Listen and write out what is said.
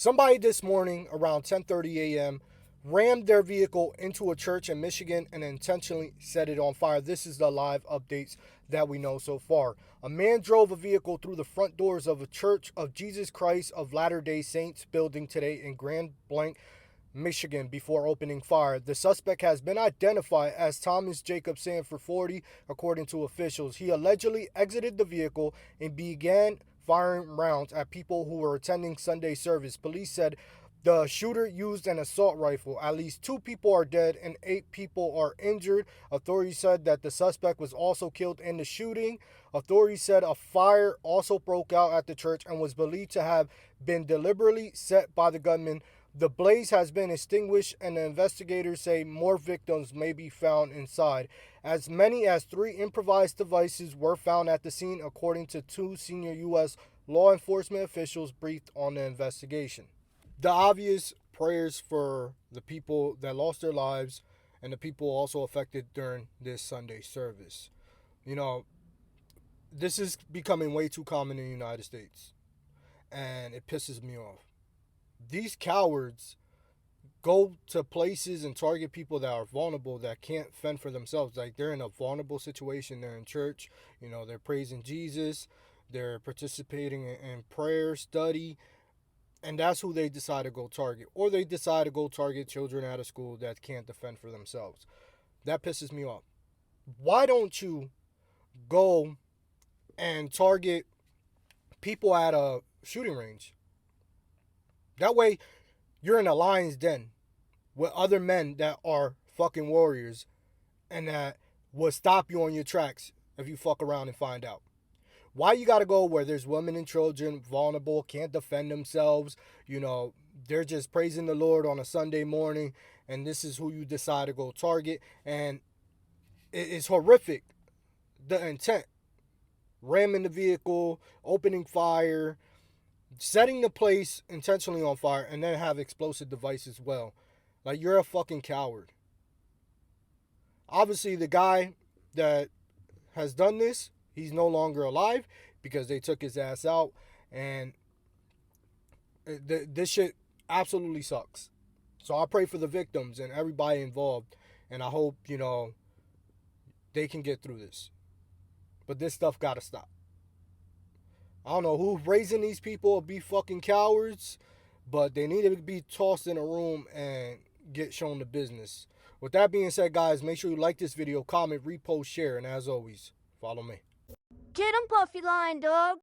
Somebody this morning around 10:30 a.m. rammed their vehicle into a church in Michigan and intentionally set it on fire. This is the live updates that we know so far. A man drove a vehicle through the front doors of a Church of Jesus Christ of Latter-day Saints building today in Blanc, Michigan before opening fire. The suspect has been identified as Thomas Jacob Sanford, 40, according to officials. He allegedly exited the vehicle and began firing rounds at people who were attending Sunday service. Police said the shooter used an assault rifle. At least 2 people are dead and 8 people are injured. Authorities said that the suspect was also killed in the shooting. Authorities said a fire also broke out at the church and was believed to have been deliberately set by the gunman. The blaze has been extinguished, and the investigators say more victims may be found inside. As many as 3 improvised devices were found at the scene, according to 2 senior U.S. law enforcement officials briefed on the investigation. The obvious prayers for the people that lost their lives and the people also affected during this Sunday service. You know, this is becoming way too common in the United States, and it pisses me off. These cowards go to places and target people that are vulnerable, that can't fend for themselves. Like, they're in a vulnerable situation. They're in church, they're praising Jesus, they're participating in prayer, study, and that's who they decide to go target. Or they decide to go target children out of school that can't defend for themselves. That pisses me off. Why don't you go and target people at a shooting range? That way, you're in a lion's den with other men that are fucking warriors and that will stop you on your tracks if you fuck around and find out. Why you gotta go where there's women and children, vulnerable, can't defend themselves, they're just praising the Lord on a Sunday morning, and this is who you decide to go target, and it's horrific, the intent. Ramming the vehicle, opening fire, setting the place intentionally on fire, and then have explosive devices as well. Like, you're a fucking coward. Obviously, the guy that has done this, he's no longer alive because they took his ass out, and this shit absolutely sucks. So I pray for the victims and everybody involved, and I hope, they can get through this. But this stuff gotta stop. I don't know who's raising these people to be fucking cowards, but they need to be tossed in a room and get shown the business. With that being said, guys, make sure you like this video, comment, repost, share, and as always, follow me. Get him, Puffy Lion Dog.